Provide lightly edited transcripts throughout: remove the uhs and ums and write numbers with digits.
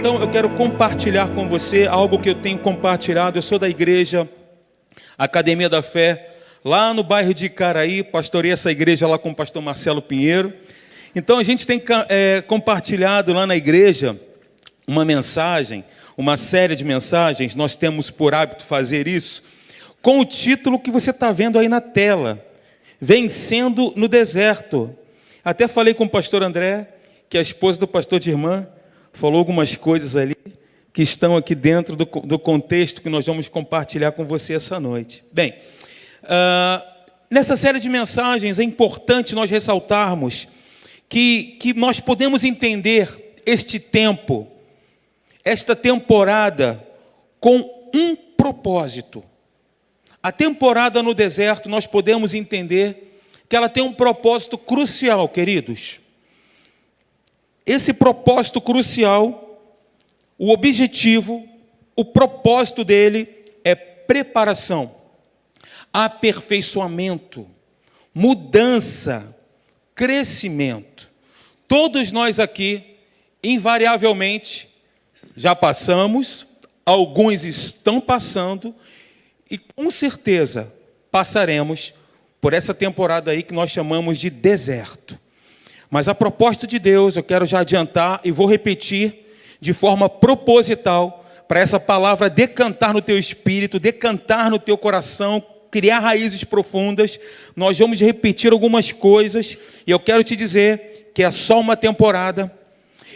Então eu quero compartilhar com você algo que eu tenho compartilhado. Eu sou da igreja Academia da Fé, lá no bairro de Icaraí, pastorei essa igreja lá com o pastor Marcelo Pinheiro. Então a gente tem compartilhado lá na igreja uma mensagem, uma série de mensagens. Nós temos por hábito fazer isso com o título que você está vendo aí na tela, Vencendo no Deserto. Até falei com o pastor André, que é a esposa do pastor de irmã, falou algumas coisas ali que estão aqui dentro do contexto que nós vamos compartilhar com você essa noite. Bem, nessa série de mensagens é importante nós ressaltarmos que nós podemos entender este tempo, esta temporada, com um propósito. A temporada no deserto, nós podemos entender que ela tem um propósito crucial, queridos. Esse propósito crucial, o objetivo, o propósito dele é preparação, aperfeiçoamento, mudança, crescimento. Todos nós aqui, invariavelmente, já passamos, alguns estão passando e com certeza passaremos por essa temporada aí que nós chamamos de deserto. Mas a proposta de Deus, eu quero já adiantar e vou repetir de forma proposital para essa palavra decantar no teu espírito, decantar no teu coração, criar raízes profundas. Nós vamos repetir algumas coisas e eu quero te dizer que é só uma temporada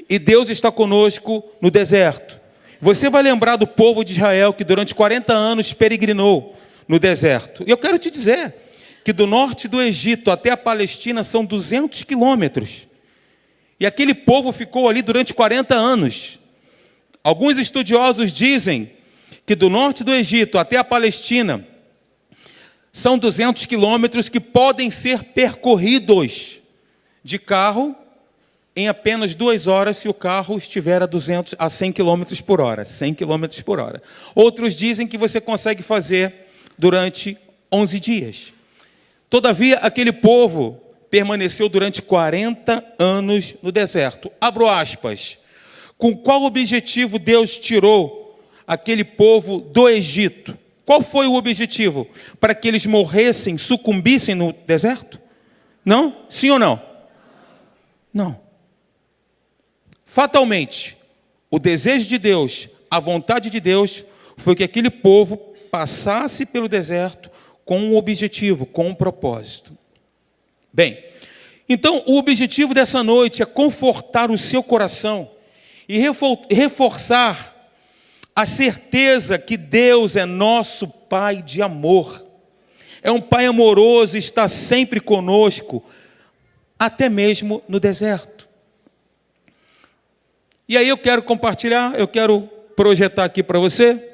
e Deus está conosco no deserto. Você vai lembrar do povo de Israel que durante 40 anos peregrinou no deserto. E eu quero te dizer que do norte do Egito até a Palestina são 200 quilômetros. E aquele povo ficou ali durante 40 anos. Alguns estudiosos dizem que do norte do Egito até a Palestina são 200 quilômetros que podem ser percorridos de carro em apenas 2 horas, se o carro estiver a 100 km por hora. 100 km por hora. Outros dizem que você consegue fazer durante 11 dias. Todavia, aquele povo permaneceu durante 40 anos no deserto. Abro aspas. Com qual objetivo Deus tirou aquele povo do Egito? Qual foi o objetivo? Para que eles morressem, sucumbissem no deserto? Não? Sim ou não? Não. Fatalmente, o desejo de Deus, a vontade de Deus, foi que aquele povo passasse pelo deserto com um objetivo, com um propósito. Bem, então o objetivo dessa noite é confortar o seu coração e reforçar a certeza que Deus é nosso Pai de amor. É um Pai amoroso, está sempre conosco, até mesmo no deserto. E aí eu quero compartilhar, eu quero projetar aqui para você,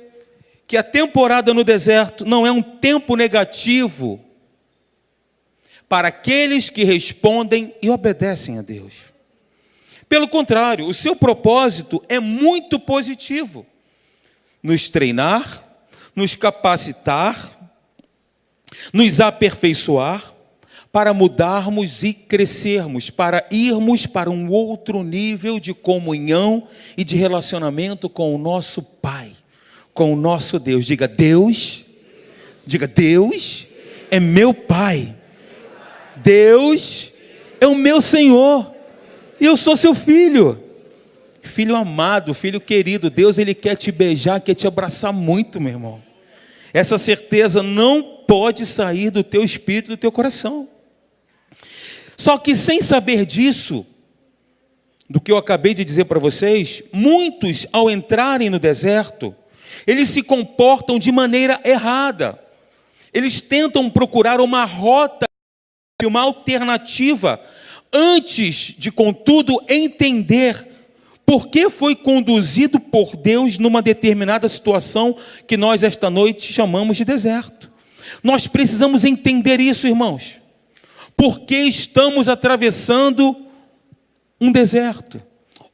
que a temporada no deserto não é um tempo negativo para aqueles que respondem e obedecem a Deus. Pelo contrário, o seu propósito é muito positivo. Nos treinar, nos capacitar, nos aperfeiçoar, para mudarmos e crescermos, para irmos para um outro nível de comunhão e de relacionamento com o nosso Pai, com o nosso Deus. Diga Deus é meu Pai. Deus é o meu Senhor. E eu sou seu filho. Filho amado, filho querido. Deus, Ele quer te beijar, quer te abraçar muito, meu irmão. Essa certeza não pode sair do teu espírito, do teu coração. Só que sem saber disso, do que eu acabei de dizer para vocês, muitos, ao entrarem no deserto, eles se comportam de maneira errada. Eles tentam procurar uma rota, uma alternativa, antes de, contudo, entender por que foi conduzido por Deus numa determinada situação que nós, esta noite, chamamos de deserto. Nós precisamos entender isso, irmãos. Por que estamos atravessando um deserto,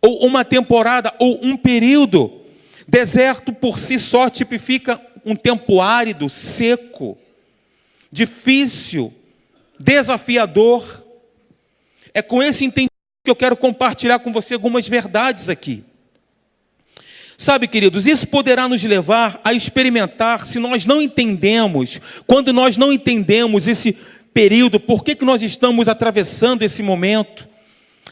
ou uma temporada, ou um período? Deserto por si só tipifica um tempo árido, seco, difícil, desafiador. É com esse entendimento que eu quero compartilhar com você algumas verdades aqui. Sabe, queridos, isso poderá nos levar a experimentar, se nós não entendemos, quando nós não entendemos esse período, por que nós estamos atravessando esse momento,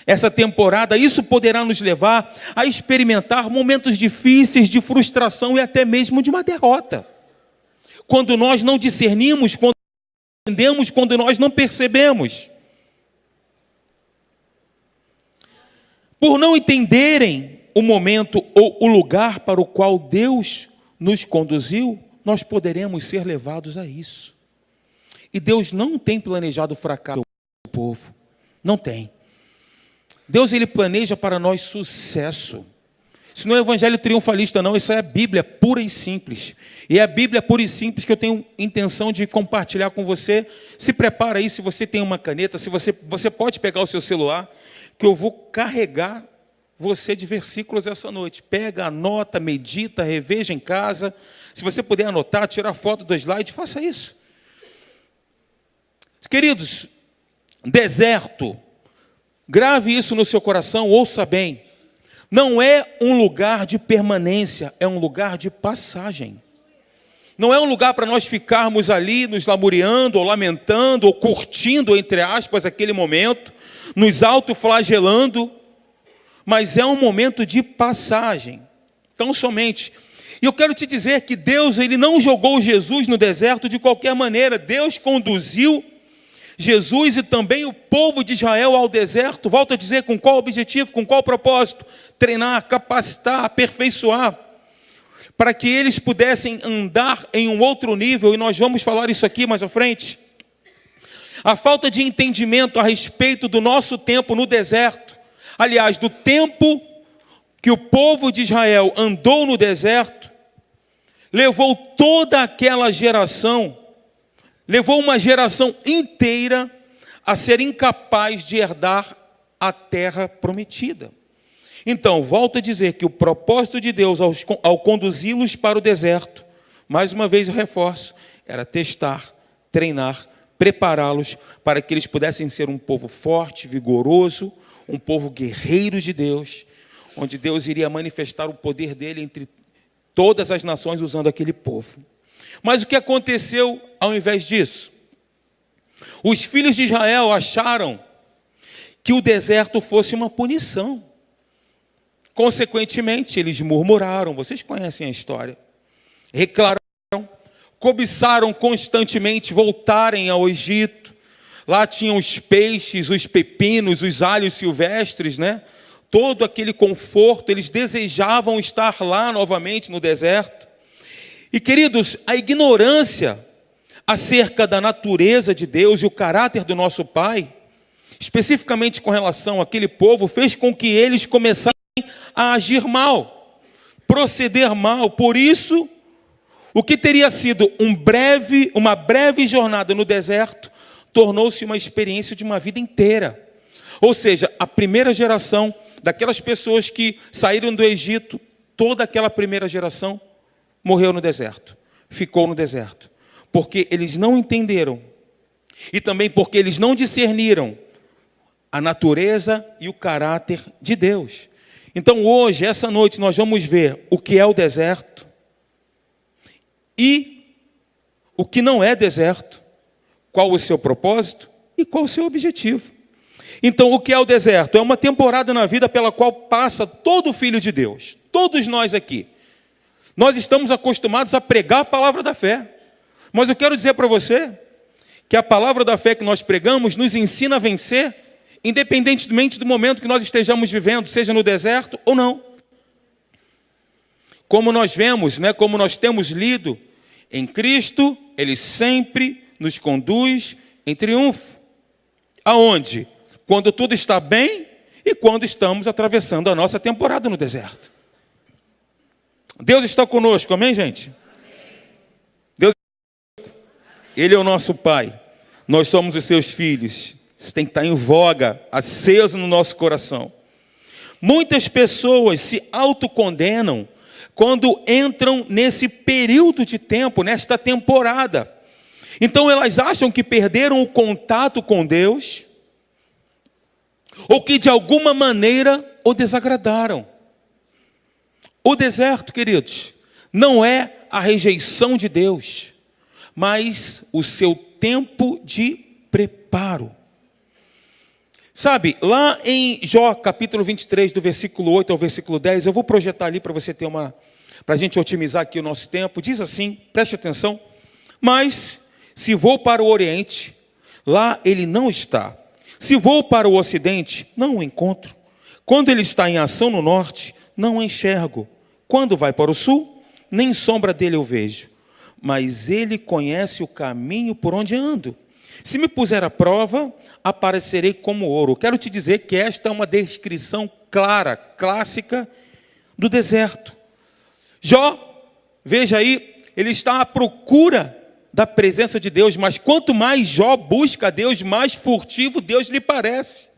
essa temporada, isso poderá nos levar a experimentar momentos difíceis de frustração e até mesmo de uma derrota. Quando nós não discernimos, quando não entendemos, quando nós não percebemos. Por não entenderem o momento ou o lugar para o qual Deus nos conduziu, nós poderemos ser levados a isso. E Deus não tem planejado fracasso do povo. Não tem. Deus, ele planeja para nós sucesso. Isso não é evangelho triunfalista, não. Isso é a Bíblia pura e simples. E é a Bíblia pura e simples que eu tenho intenção de compartilhar com você. Se prepara aí, se você tem uma caneta, se você pode pegar o seu celular, que eu vou carregar você de versículos essa noite. Pega, anota, medita, reveja em casa. Se você puder anotar, tirar foto do slide, faça isso. Queridos, deserto, grave isso no seu coração, ouça bem. Não é um lugar de permanência, é um lugar de passagem. Não é um lugar para nós ficarmos ali nos lamuriando, ou lamentando, ou curtindo, entre aspas, aquele momento, nos autoflagelando, mas é um momento de passagem, tão somente. E eu quero te dizer que Deus, ele não jogou Jesus no deserto de qualquer maneira. Deus conduziu Jesus e também o povo de Israel ao deserto. Volto a dizer, com qual objetivo, com qual propósito? Treinar, capacitar, aperfeiçoar, para que eles pudessem andar em um outro nível, e nós vamos falar isso aqui mais à frente. A falta de entendimento a respeito do nosso tempo no deserto, aliás, do tempo que o povo de Israel andou no deserto, levou toda aquela geração, levou uma geração inteira a ser incapaz de herdar a terra prometida. Então, volto a dizer que o propósito de Deus ao conduzi-los para o deserto, mais uma vez eu reforço, era testar, treinar, prepará-los para que eles pudessem ser um povo forte, vigoroso, um povo guerreiro de Deus, onde Deus iria manifestar o poder dele entre todas as nações usando aquele povo. Mas o que aconteceu ao invés disso? Os filhos de Israel acharam que o deserto fosse uma punição. Consequentemente, eles murmuraram, vocês conhecem a história, reclamaram, cobiçaram constantemente voltarem ao Egito. Lá tinham os peixes, os pepinos, os alhos silvestres, né? Todo aquele conforto, eles desejavam estar lá novamente no deserto. E, queridos, a ignorância acerca da natureza de Deus e o caráter do nosso Pai, especificamente com relação àquele povo, fez com que eles começassem a agir mal, proceder mal. Por isso, o que teria sido uma breve jornada no deserto, tornou-se uma experiência de uma vida inteira. Ou seja, a primeira geração daquelas pessoas que saíram do Egito, toda aquela primeira geração morreu no deserto, ficou no deserto, porque eles não entenderam, e também porque eles não discerniram a natureza e o caráter de Deus. Então hoje, essa noite, nós vamos ver o que é o deserto e o que não é deserto, qual o seu propósito e qual o seu objetivo. Então, o que é o deserto? É uma temporada na vida pela qual passa todo filho de Deus, todos nós aqui. Nós estamos acostumados a pregar a palavra da fé, mas eu quero dizer para você que a palavra da fé que nós pregamos nos ensina a vencer, independentemente do momento que nós estejamos vivendo, seja no deserto ou não. Como nós vemos, né, como nós temos lido, em Cristo, Ele sempre nos conduz em triunfo. Aonde? Quando tudo está bem e quando estamos atravessando a nossa temporada no deserto. Deus está conosco, amém, gente? Amém. Deus, Ele é o nosso Pai, nós somos os seus filhos. Isso tem que estar em voga, aceso no nosso coração. Muitas pessoas se autocondenam quando entram nesse período de tempo, nesta temporada. Então elas acham que perderam o contato com Deus, ou que de alguma maneira o desagradaram. O deserto, queridos, não é a rejeição de Deus, mas o seu tempo de preparo. Sabe, lá em Jó, capítulo 23, do versículo 8 ao versículo 10, eu vou projetar ali para você ter para a gente otimizar aqui o nosso tempo. Diz assim, preste atenção: mas se vou para o Oriente, lá ele não está. Se vou para o Ocidente, não o encontro. Quando ele está em ação no Norte, não o enxergo. Quando vai para o Sul, nem sombra dele eu vejo. Mas ele conhece o caminho por onde ando. Se me puser à prova, aparecerei como ouro. Quero te dizer que esta é uma descrição clara, clássica do deserto. Jó, veja aí, ele está à procura da presença de Deus, mas quanto mais Jó busca a Deus, mais furtivo Deus lhe parece.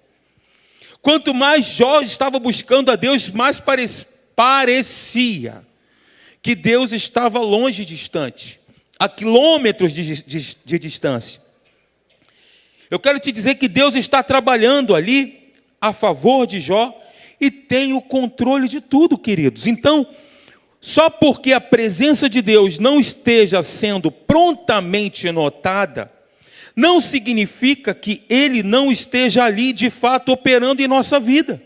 Quanto mais Jó estava buscando a Deus, mais parecia que Deus estava longe e distante, a quilômetros de distância. Eu quero te dizer que Deus está trabalhando ali a favor de Jó e tem o controle de tudo, queridos. Então, só porque a presença de Deus não esteja sendo prontamente notada, não significa que Ele não esteja ali de fato operando em nossa vida.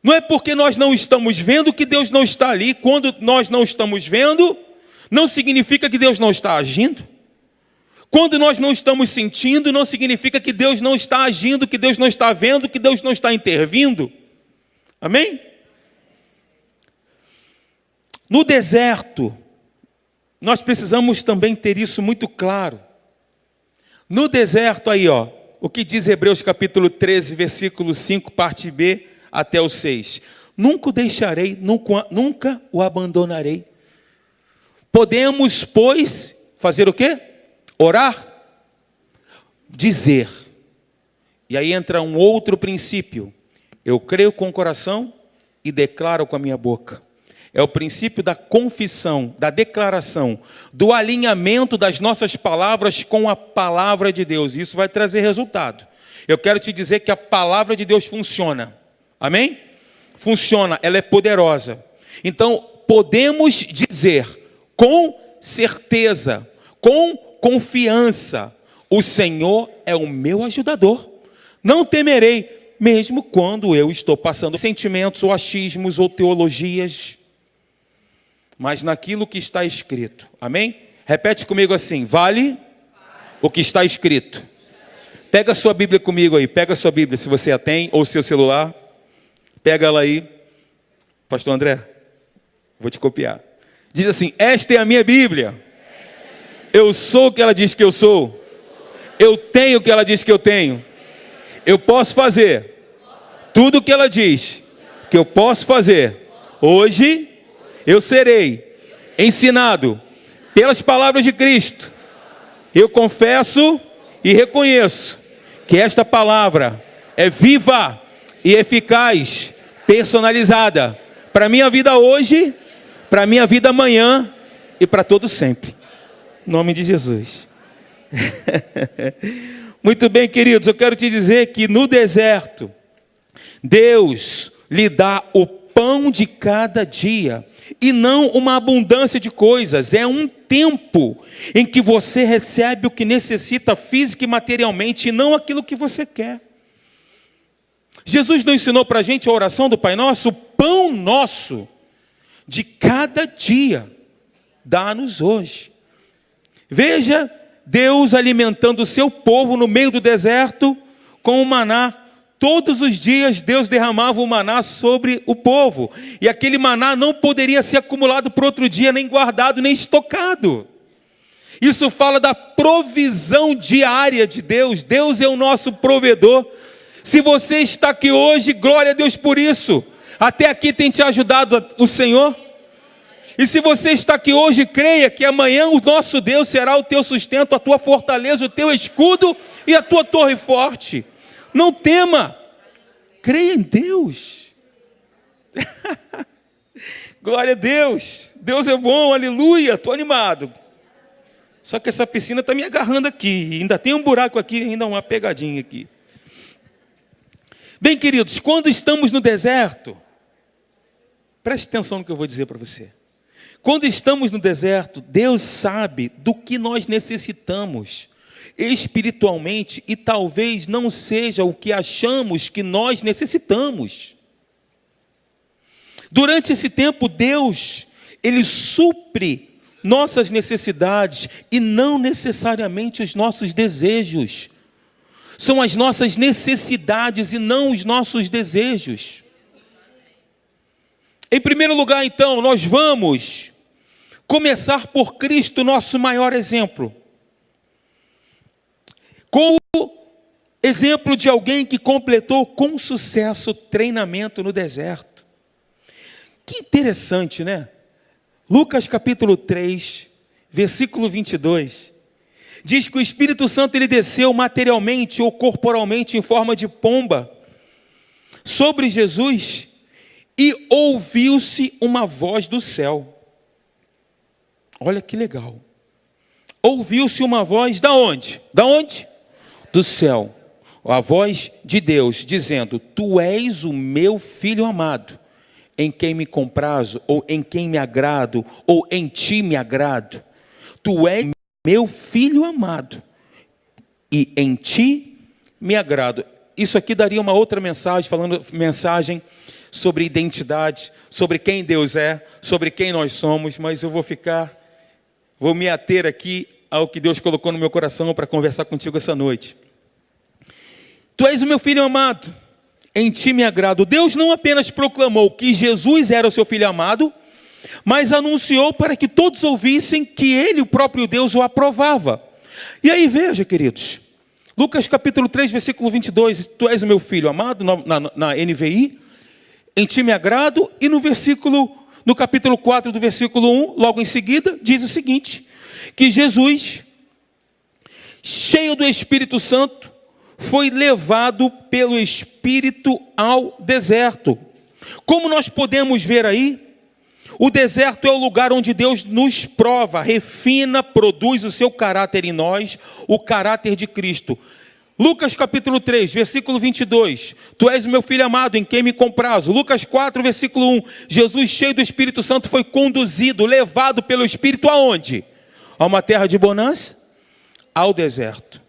Não é porque nós não estamos vendo que Deus não está ali. Quando nós não estamos vendo, não significa que Deus não está agindo. Quando nós não estamos sentindo, não significa que Deus não está agindo, que Deus não está vendo, que Deus não está intervindo. Amém? No deserto, nós precisamos também ter isso muito claro. No deserto aí, ó, o que diz Hebreus capítulo 13, versículo 5, parte B até o 6. Nunca o deixarei, nunca o abandonarei. Podemos, pois, fazer o quê? Orar, dizer. E aí entra um outro princípio. Eu creio com o coração e declaro com a minha boca. É o princípio da confissão, da declaração, do alinhamento das nossas palavras com a palavra de Deus. Isso vai trazer resultado. Eu quero te dizer que a palavra de Deus funciona. Amém? Funciona, ela é poderosa. Então, podemos dizer com certeza, com confiança: o Senhor é o meu ajudador. Não temerei, mesmo quando eu estou passando sentimentos ou achismos ou teologias, mas naquilo que está escrito. Amém? Repete comigo assim: vale o que está escrito. Pega a sua Bíblia comigo aí. Pega a sua Bíblia, se você a tem, ou seu celular. Pega ela aí. Pastor André, vou te copiar. Diz assim: esta é a minha Bíblia. Eu sou o que ela diz que eu sou. Eu tenho o que ela diz que eu tenho. Eu posso fazer tudo o que ela diz que eu posso fazer. Hoje eu serei ensinado pelas palavras de Cristo. Eu confesso e reconheço que esta palavra é viva e eficaz, personalizada para a minha vida hoje, para a minha vida amanhã e para todo sempre. Em nome de Jesus. Muito bem, queridos, eu quero te dizer que no deserto, Deus lhe dá o pão de cada dia, e não uma abundância de coisas. É um tempo em que você recebe o que necessita física e materialmente, e não aquilo que você quer. Jesus não ensinou para a gente a oração do Pai Nosso? O pão nosso de cada dia dá-nos hoje. Veja Deus alimentando o seu povo no meio do deserto com o maná. Todos os dias Deus derramava o maná sobre o povo. E aquele maná não poderia ser acumulado para outro dia, nem guardado, nem estocado. Isso fala da provisão diária de Deus. Deus é o nosso provedor. Se você está aqui hoje, glória a Deus por isso. Até aqui tem te ajudado o Senhor. E se você está aqui hoje, creia que amanhã o nosso Deus será o teu sustento, a tua fortaleza, o teu escudo e a tua torre forte. Não tema, creia em Deus. Glória a Deus. Deus é bom, aleluia, estou animado. Só que essa piscina está me agarrando aqui, ainda tem um buraco aqui, ainda uma pegadinha aqui. Bem, queridos, quando estamos no deserto, Preste atenção no que eu vou dizer para você. Quando estamos no deserto, Deus sabe do que nós necessitamos espiritualmente e talvez não seja o que achamos que nós necessitamos. Durante esse tempo, Deus, Ele supre nossas necessidades e não necessariamente os nossos desejos. São as nossas necessidades e não os nossos desejos. Em primeiro lugar, então, nós vamos começar por Cristo, nosso maior exemplo. Com o exemplo de alguém que completou com sucesso o treinamento no deserto. Que interessante, né? Lucas capítulo 3, versículo 22. Diz que o Espírito Santo ele desceu materialmente ou corporalmente em forma de pomba sobre Jesus e ouviu-se uma voz do céu. Olha que legal. Ouviu-se uma voz da onde? Da onde? Do céu. A voz de Deus dizendo: Tu és o meu filho amado, em quem me comprazo, ou em quem me agrado, ou em ti me agrado. Tu és meu filho amado, e em ti me agrado. Isso aqui daria uma outra mensagem, mensagem sobre identidade, sobre quem Deus é, sobre quem nós somos, mas eu vou me ater aqui ao que Deus colocou no meu coração para conversar contigo essa noite. Tu és o meu filho amado, em ti me agrado. Deus não apenas proclamou que Jesus era o seu filho amado, mas anunciou para que todos ouvissem que ele, o próprio Deus, o aprovava. E aí veja, queridos, Lucas capítulo 3, versículo 22, tu és o meu filho amado, na NVI, em ti me agrado, e no capítulo 4 do versículo 1, logo em seguida, diz o seguinte, que Jesus, cheio do Espírito Santo, foi levado pelo Espírito ao deserto. Como nós podemos ver aí, o deserto é o lugar onde Deus nos prova, refina, produz o seu caráter em nós, o caráter de Cristo. Lucas capítulo 3, versículo 22, tu és o meu filho amado, em quem me comprazo. Lucas 4, versículo 1, Jesus cheio do Espírito Santo foi conduzido, levado pelo Espírito aonde? A uma terra de bonança? Ao deserto.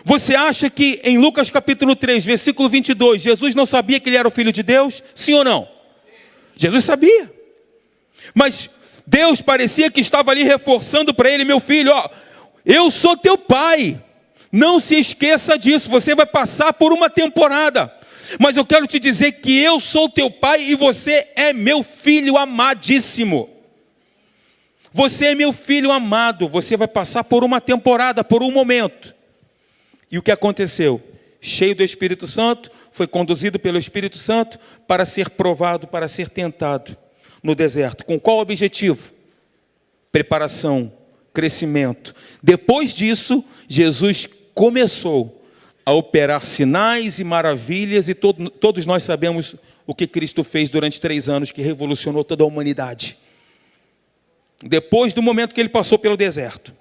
Você acha que em Lucas capítulo 3, versículo 22, Jesus não sabia que ele era o Filho de Deus? Sim ou não? Jesus sabia. Mas Deus parecia que estava ali reforçando para ele: meu filho, ó, eu sou teu pai. Não se esqueça disso, você vai passar por uma temporada. Mas eu quero te dizer que eu sou teu pai e você é meu filho amadíssimo. Você é meu filho amado, você vai passar por uma temporada, por um momento. E o que aconteceu? Cheio do Espírito Santo, foi conduzido pelo Espírito Santo para ser provado, para ser tentado no deserto. Com qual objetivo? Preparação, crescimento. Depois disso, Jesus começou a operar sinais e maravilhas, e todos nós sabemos o que Cristo fez durante 3 anos, que revolucionou toda a humanidade. Depois do momento que ele passou pelo deserto.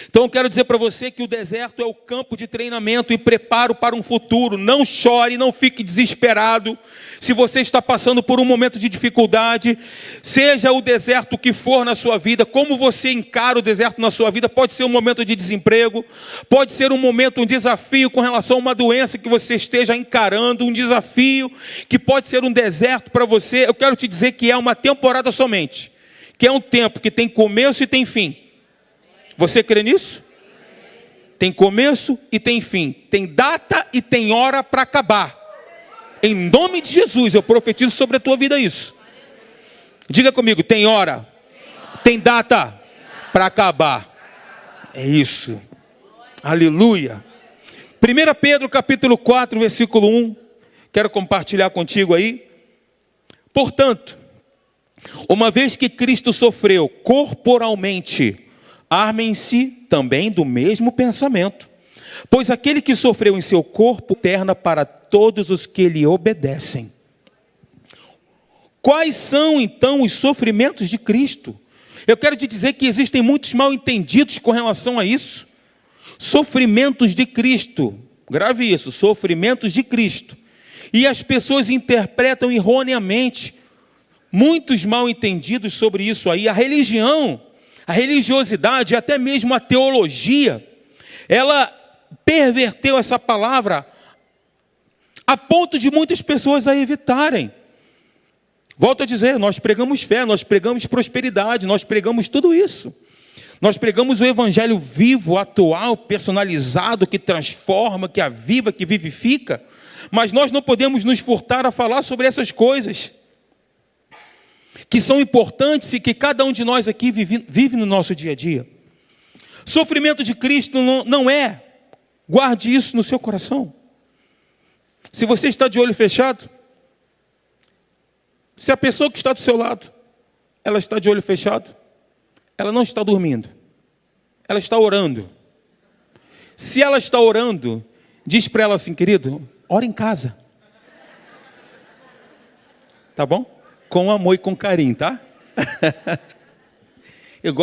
Então eu quero dizer para você que o deserto é o campo de treinamento e preparo para um futuro. Não chore, não fique desesperado. Se você está passando por um momento de dificuldade, seja o deserto que for na sua vida, como você encara o deserto na sua vida, pode ser um momento de desemprego, pode ser um momento, um desafio com relação a uma doença que você esteja encarando, um desafio que pode ser um deserto para você. Eu quero te dizer que é uma temporada somente, que é um tempo que tem começo e tem fim. Você crê nisso? Tem começo e tem fim. Tem data e tem hora para acabar. Em nome de Jesus, eu profetizo sobre a tua vida isso. Diga comigo, tem hora, tem data para acabar. É isso. Aleluia. 1 Pedro capítulo 4, versículo 1. Quero compartilhar contigo aí. Portanto, uma vez que Cristo sofreu corporalmente, armem-se também do mesmo pensamento, pois aquele que sofreu em seu corpo eterna para todos os que lhe obedecem. Quais são então os sofrimentos de Cristo? Eu quero te dizer que existem muitos mal-entendidos com relação a isso. Sofrimentos de Cristo, grave isso, sofrimentos de Cristo. E as pessoas interpretam erroneamente muitos mal entendidos sobre isso aí. A religião, a religiosidade, até mesmo a teologia, ela perverteu essa palavra a ponto de muitas pessoas a evitarem. Volto a dizer, nós pregamos fé, nós pregamos prosperidade, nós pregamos tudo isso. Nós pregamos o evangelho vivo, atual, personalizado, que transforma, que aviva, que vivifica. Mas nós não podemos nos furtar a falar sobre essas coisas que são importantes e que cada um de nós aqui vive no nosso dia a dia. Sofrimento de Cristo não é, guarde isso no seu coração. Se você está de olho fechado, se a pessoa que está do seu lado, ela está de olho fechado, ela não está dormindo, ela está orando. Se ela está orando, diz para ela assim: querido, ora em casa. Tá bom? Com amor e com carinho, tá?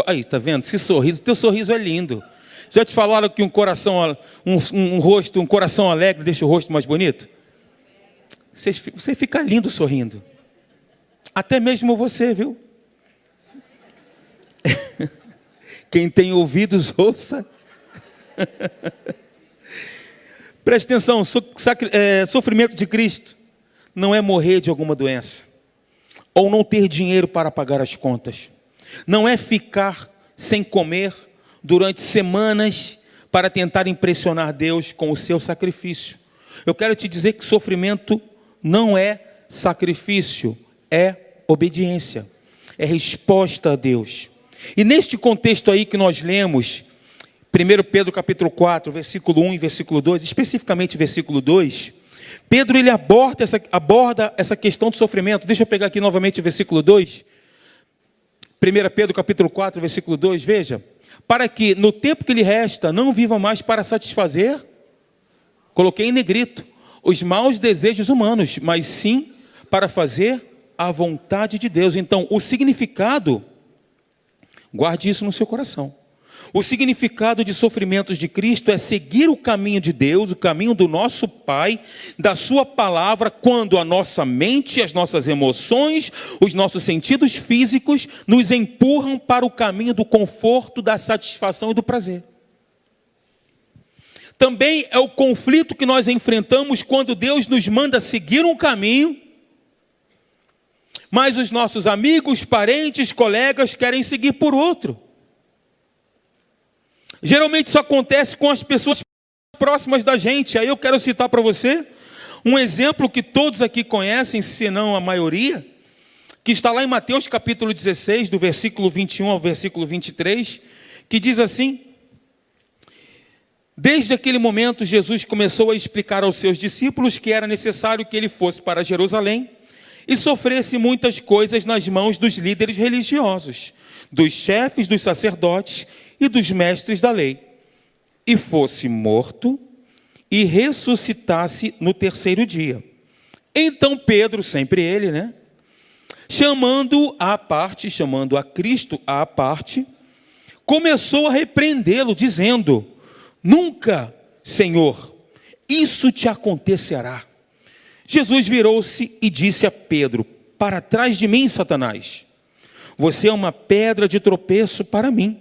Aí, tá vendo? Esse sorriso, teu sorriso é lindo. Já te falaram que um coração, um rosto, um coração alegre deixa o rosto mais bonito? Você fica lindo sorrindo. Até mesmo você, viu? Quem tem ouvidos, ouça. Preste atenção, sofrimento de Cristo não é morrer de alguma doença, ou não ter dinheiro para pagar as contas. Não é ficar sem comer durante semanas para tentar impressionar Deus com o seu sacrifício. Eu quero te dizer que sofrimento não é sacrifício, é obediência, é resposta a Deus. E neste contexto aí que nós lemos, 1 Pedro capítulo 4, versículo 1 e versículo 2, especificamente versículo 2, Pedro ele aborda essa questão do sofrimento. Deixa eu pegar aqui novamente o versículo 2. 1 Pedro capítulo 4, versículo 2, veja. Para que no tempo que lhe resta, não viva mais para satisfazer, coloquei em negrito, os maus desejos humanos, mas sim para fazer a vontade de Deus. Então, o significado, guarde isso no seu coração. O significado de sofrimentos de Cristo é seguir o caminho de Deus, o caminho do nosso Pai, da sua palavra, quando a nossa mente, as nossas emoções, os nossos sentidos físicos nos empurram para o caminho do conforto, da satisfação e do prazer. Também é o conflito que nós enfrentamos quando Deus nos manda seguir um caminho, mas os nossos amigos, parentes, colegas querem seguir por outro. Geralmente isso acontece com as pessoas próximas da gente. Aí eu quero citar para você um exemplo que todos aqui conhecem, se não a maioria, que está lá em Mateus capítulo 16, do versículo 21 ao versículo 23, que diz assim: desde aquele momento Jesus começou a explicar aos seus discípulos que era necessário que ele fosse para Jerusalém e sofresse muitas coisas nas mãos dos líderes religiosos, dos chefes, dos sacerdotes e dos mestres da lei, e fosse morto e ressuscitasse no terceiro dia. Então Pedro, sempre ele, chamando a Cristo à parte, começou a repreendê-lo, dizendo: nunca, Senhor, isso te acontecerá. Jesus virou-se e disse a Pedro: para trás de mim, Satanás, você é uma pedra de tropeço para mim,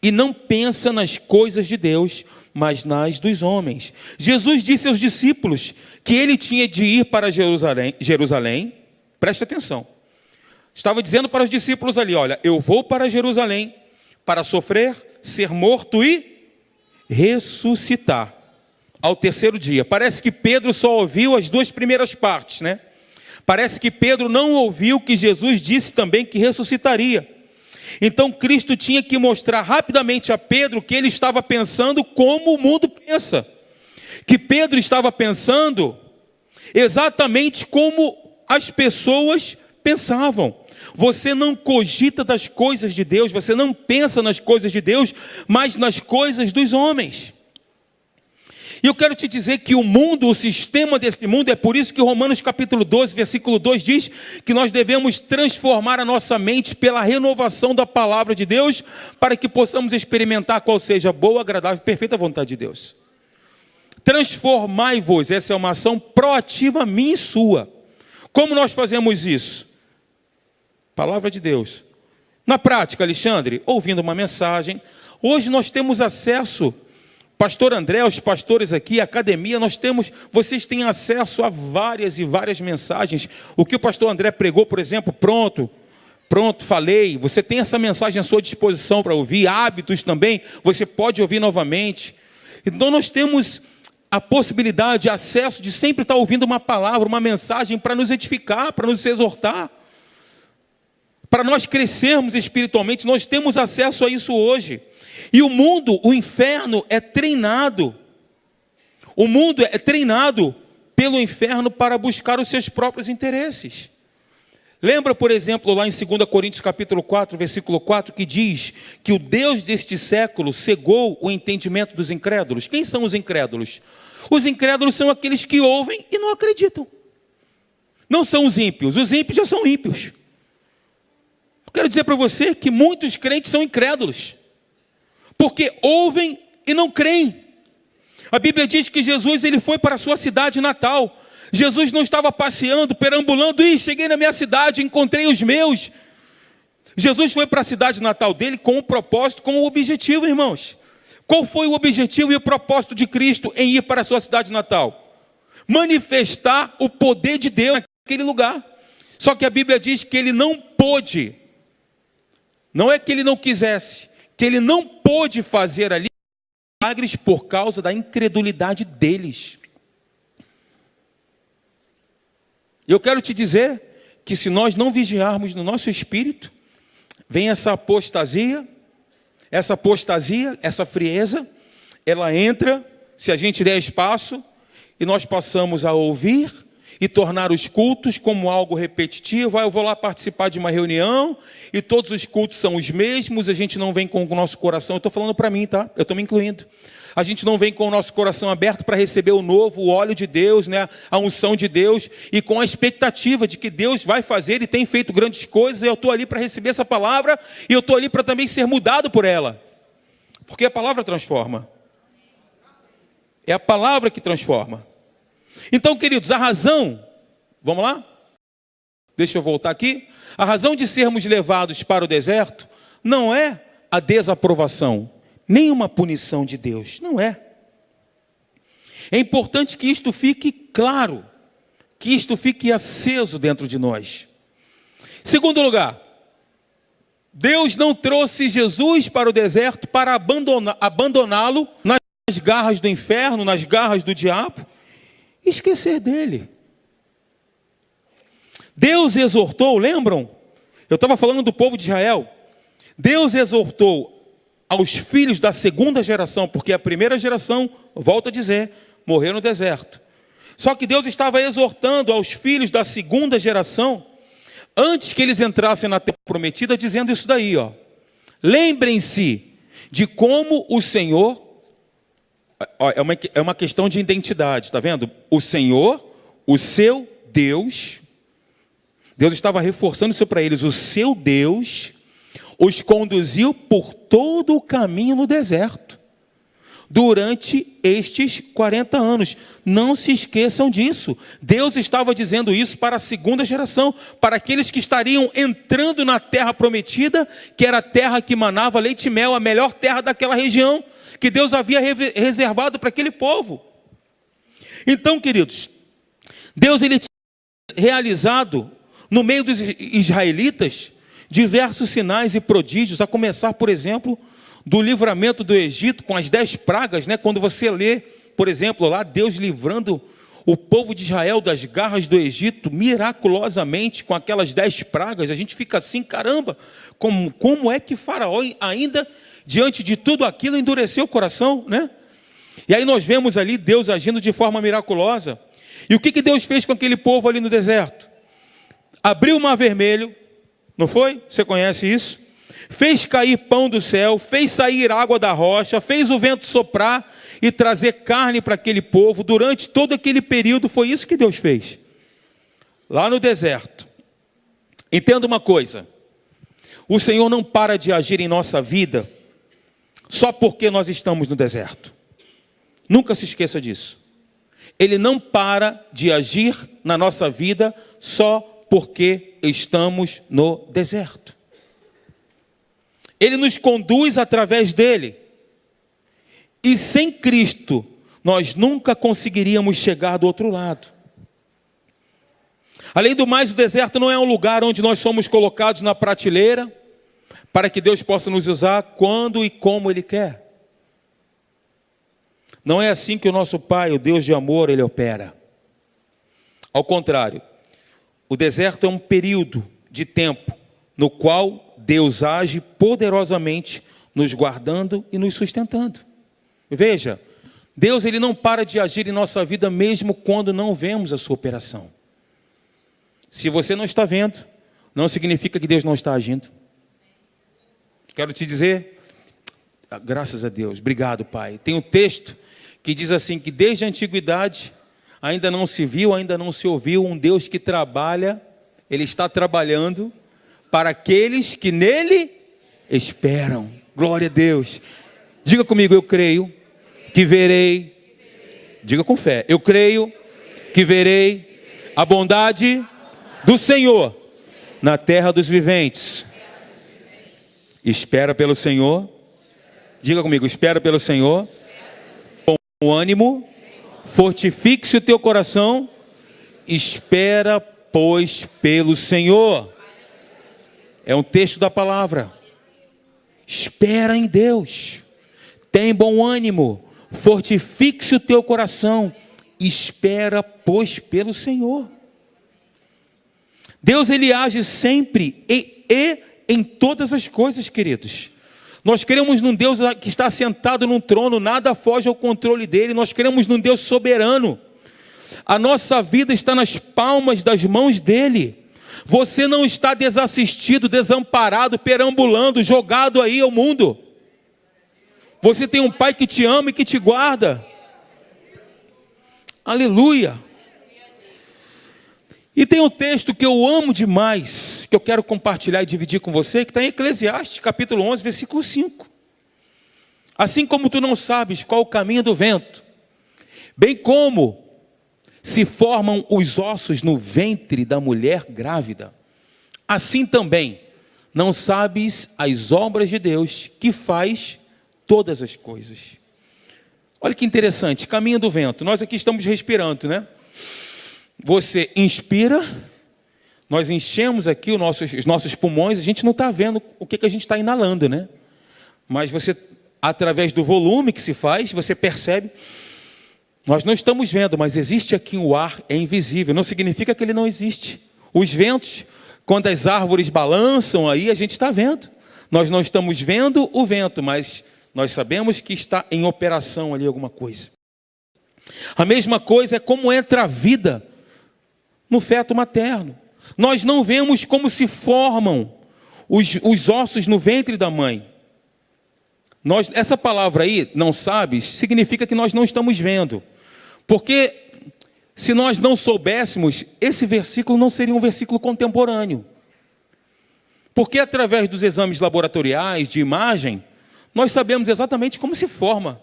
e não pensa nas coisas de Deus, mas nas dos homens. Jesus disse aos discípulos que ele tinha de ir para Jerusalém, preste atenção, estava dizendo para os discípulos ali: olha, eu vou para Jerusalém para sofrer, ser morto e ressuscitar ao terceiro dia. Parece que Pedro só ouviu as duas primeiras partes, Parece que Pedro não ouviu que Jesus disse também que ressuscitaria. Então Cristo tinha que mostrar rapidamente a Pedro que ele estava pensando como o mundo pensa. Que Pedro estava pensando exatamente como as pessoas pensavam. Você não cogita das coisas de Deus, você não pensa nas coisas de Deus, mas nas coisas dos homens. E eu quero te dizer que o mundo, o sistema desse mundo, é por isso que Romanos capítulo 12, versículo 2 diz que nós devemos transformar a nossa mente pela renovação da palavra de Deus, para que possamos experimentar qual seja a boa, agradável e perfeita vontade de Deus. Transformai-vos, essa é uma ação proativa minha e sua. Como nós fazemos isso? Palavra de Deus. Na prática, Alexandre, ouvindo uma mensagem, hoje nós temos acesso, pastor André, os pastores aqui, a academia, vocês têm acesso a várias e várias mensagens. O que o pastor André pregou, por exemplo, pronto, falei, você tem essa mensagem à sua disposição para ouvir, hábitos também, você pode ouvir novamente. Então nós temos a possibilidade, acesso de sempre estar ouvindo uma palavra, uma mensagem para nos edificar, para nos exortar. Para nós crescermos espiritualmente, nós temos acesso a isso hoje. E o mundo, o inferno é treinado. O mundo é treinado pelo inferno para buscar os seus próprios interesses. Lembra, por exemplo, lá em 2 Coríntios capítulo 4, versículo 4, que diz que o Deus deste século cegou o entendimento dos incrédulos. Quem são os incrédulos? Os incrédulos são aqueles que ouvem e não acreditam. Não são os ímpios já são ímpios. Quero dizer para você que muitos crentes são incrédulos, porque ouvem e não creem. A Bíblia diz que Jesus ele foi para a sua cidade natal. Jesus não estava passeando, perambulando, cheguei na minha cidade, encontrei os meus. Jesus foi para a cidade natal dele com um propósito, com um objetivo, irmãos. Qual foi o objetivo e o propósito de Cristo em ir para a sua cidade natal? Manifestar o poder de Deus naquele lugar. Só que a Bíblia diz que ele não pôde. Não é que ele não quisesse, que ele não pôde fazer ali milagres por causa da incredulidade deles. Eu quero te dizer que se nós não vigiarmos no nosso espírito, vem essa apostasia, essa frieza, ela entra, se a gente der espaço, e nós passamos a ouvir e tornar os cultos como algo repetitivo. Eu vou lá participar de uma reunião e todos os cultos são os mesmos, a gente não vem com o nosso coração, eu estou falando para mim, tá? Eu estou me incluindo. A gente não vem com o nosso coração aberto para receber o novo, o óleo de Deus, né? A unção de Deus, e com a expectativa de que Deus vai fazer e tem feito grandes coisas, e eu estou ali para receber essa palavra, e eu estou ali para também ser mudado por ela. Porque a palavra transforma. É a palavra que transforma. Então, queridos, a razão, vamos lá? Deixa eu voltar aqui. A razão de sermos levados para o deserto não é a desaprovação, nem uma punição de Deus, não é. É importante que isto fique claro, que isto fique aceso dentro de nós. Segundo lugar, Deus não trouxe Jesus para o deserto para abandoná-lo nas garras do inferno, nas garras do diabo, e esquecer dele. Deus exortou, lembram? Eu estava falando do povo de Israel. Deus exortou aos filhos da segunda geração, porque a primeira geração, volto a dizer, morreu no deserto. Só que Deus estava exortando aos filhos da segunda geração, antes que eles entrassem na terra prometida, dizendo isso daí, ó. Lembrem-se de como o Senhor, é uma questão de identidade, está vendo? O Senhor, o seu Deus, Deus estava reforçando isso para eles, o seu Deus os conduziu por todo o caminho no deserto, durante estes 40 anos. Não se esqueçam disso. Deus estava dizendo isso para a segunda geração, para aqueles que estariam entrando na terra prometida, que era a terra que manava leite e mel, a melhor terra daquela região, que Deus havia reservado para aquele povo. Então, queridos, Deus ele tinha realizado no meio dos israelitas diversos sinais e prodígios, a começar, por exemplo, do livramento do Egito com as 10 pragas, né? Quando você lê, por exemplo, lá, Deus livrando o povo de Israel das garras do Egito, miraculosamente, com aquelas 10 pragas, a gente fica assim, caramba, como é que Faraó ainda, diante de tudo aquilo, endureceu o coração, né? E aí nós vemos ali Deus agindo de forma miraculosa. E o que Deus fez com aquele povo ali no deserto? Abriu o mar vermelho, não foi? Você conhece isso? Fez cair pão do céu, fez sair água da rocha, fez o vento soprar e trazer carne para aquele povo. Durante todo aquele período foi isso que Deus fez. Lá no deserto. Entenda uma coisa. O Senhor não para de agir em nossa vida só porque nós estamos no deserto. Nunca se esqueça disso. Ele não para de agir na nossa vida só porque estamos no deserto. Ele nos conduz através dele. E sem Cristo, nós nunca conseguiríamos chegar do outro lado. Além do mais, o deserto não é um lugar onde nós somos colocados na prateleira para que Deus possa nos usar quando e como Ele quer. Não é assim que o nosso Pai, o Deus de amor, Ele opera. Ao contrário, o deserto é um período de tempo no qual Deus age poderosamente, nos guardando e nos sustentando. Veja, Deus ele não para de agir em nossa vida mesmo quando não vemos a sua operação. Se você não está vendo, não significa que Deus não está agindo. Quero te dizer, graças a Deus, obrigado, Pai. Tem um texto que diz assim, que desde a antiguidade ainda não se viu, ainda não se ouviu um Deus que trabalha, Ele está trabalhando para aqueles que nele esperam. Glória a Deus. Diga comigo, eu creio que verei, diga com fé, eu creio que verei a bondade do Senhor na terra dos viventes. Espera pelo Senhor, diga comigo, espera pelo Senhor, com ânimo, fortifique-se o teu coração, espera, pois, pelo Senhor. É um texto da palavra. Espera em Deus, tem bom ânimo, fortifique-se o teu coração, espera, pois, pelo Senhor. Deus, Ele age sempre e em todas as coisas, queridos. Nós cremos num Deus que está sentado num trono, nada foge ao controle dele. Nós cremos num Deus soberano. A nossa vida está nas palmas das mãos dele. Você não está desassistido, desamparado, perambulando, jogado aí ao mundo. Você tem um Pai que te ama e que te guarda. Aleluia. E tem um texto que eu amo demais, que eu quero compartilhar e dividir com você, que está em Eclesiastes, capítulo 11, versículo 5. Assim como tu não sabes qual o caminho do vento, bem como se formam os ossos no ventre da mulher grávida, assim também não sabes as obras de Deus, que faz todas as coisas. Olha que interessante, caminho do vento. Nós aqui estamos respirando, né? Você inspira, nós enchemos aqui os nossos pulmões, a gente não está vendo o que a gente está inalando, né? Mas você, através do volume que se faz, você percebe. Nós não estamos vendo, mas existe aqui o ar, é invisível, não significa que ele não existe. Os ventos, quando as árvores balançam aí, a gente está vendo. Nós não estamos vendo o vento, mas nós sabemos que está em operação ali alguma coisa. A mesma coisa é como entra a vida no feto materno. Nós não vemos como se formam os ossos no ventre da mãe. Essa palavra aí, não sabes, significa que nós não estamos vendo. Porque se nós não soubéssemos, esse versículo não seria um versículo contemporâneo. Porque através dos exames laboratoriais, de imagem, nós sabemos exatamente como se forma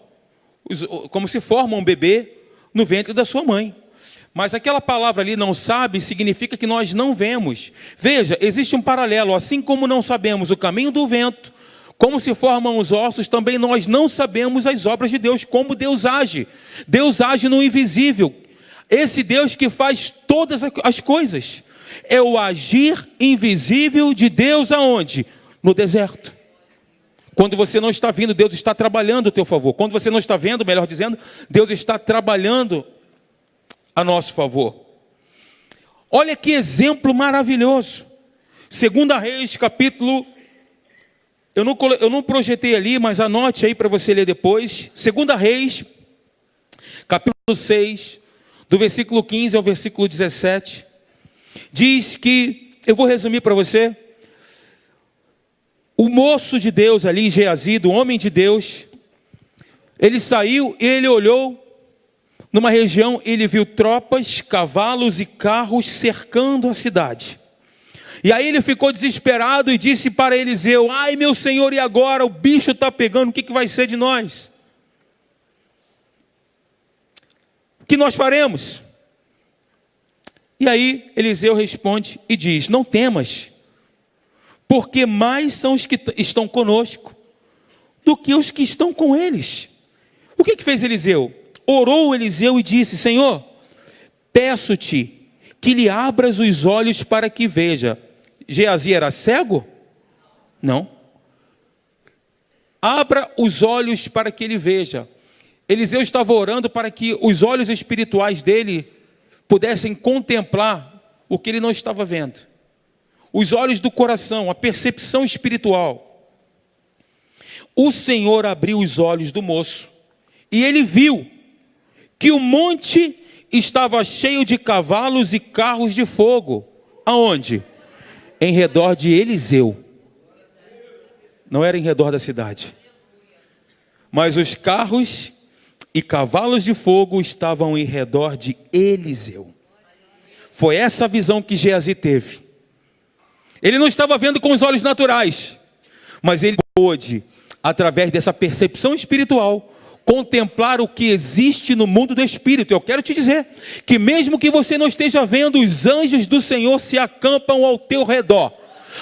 um bebê no ventre da sua mãe. Mas aquela palavra ali, não sabe, significa que nós não vemos. Veja, existe um paralelo. Assim como não sabemos o caminho do vento, como se formam os ossos, também nós não sabemos as obras de Deus, como Deus age. Deus age no invisível. Esse Deus que faz todas as coisas. É o agir invisível de Deus aonde? No deserto. Quando você não está vindo, Deus está trabalhando a teu favor. Quando você não está vendo, melhor dizendo, Deus está trabalhando a nosso favor. Olha que exemplo maravilhoso. 2 Reis, capítulo... Eu não projetei ali, mas anote aí para você ler depois. 2 Reis, capítulo 6, do versículo 15 ao versículo 17. Diz que, eu vou resumir para você. O moço de Deus ali, Geazi, o homem de Deus, ele saiu e ele olhou numa região, ele viu tropas, cavalos e carros cercando a cidade. E aí ele ficou desesperado e disse para Eliseu: ai meu senhor, e agora? O bicho está pegando, o que vai ser de nós? O que nós faremos? E aí Eliseu responde e diz: não temas, porque mais são os que estão conosco do que os que estão com eles. O que fez Eliseu? Orou Eliseu e disse: Senhor, peço-te que lhe abras os olhos para que veja. Geazi era cego? Não. Abra os olhos para que ele veja. Eliseu estava orando para que os olhos espirituais dele pudessem contemplar o que ele não estava vendo. Os olhos do coração, a percepção espiritual. O Senhor abriu os olhos do moço e ele viu que o monte estava cheio de cavalos e carros de fogo. Aonde? Em redor de Eliseu. Não era em redor da cidade. Mas os carros e cavalos de fogo estavam em redor de Eliseu. Foi essa a visão que Geazi teve. Ele não estava vendo com os olhos naturais, mas ele pôde, através dessa percepção espiritual, contemplar o que existe no mundo do Espírito. Eu quero te dizer que mesmo que você não esteja vendo, os anjos do Senhor se acampam ao teu redor.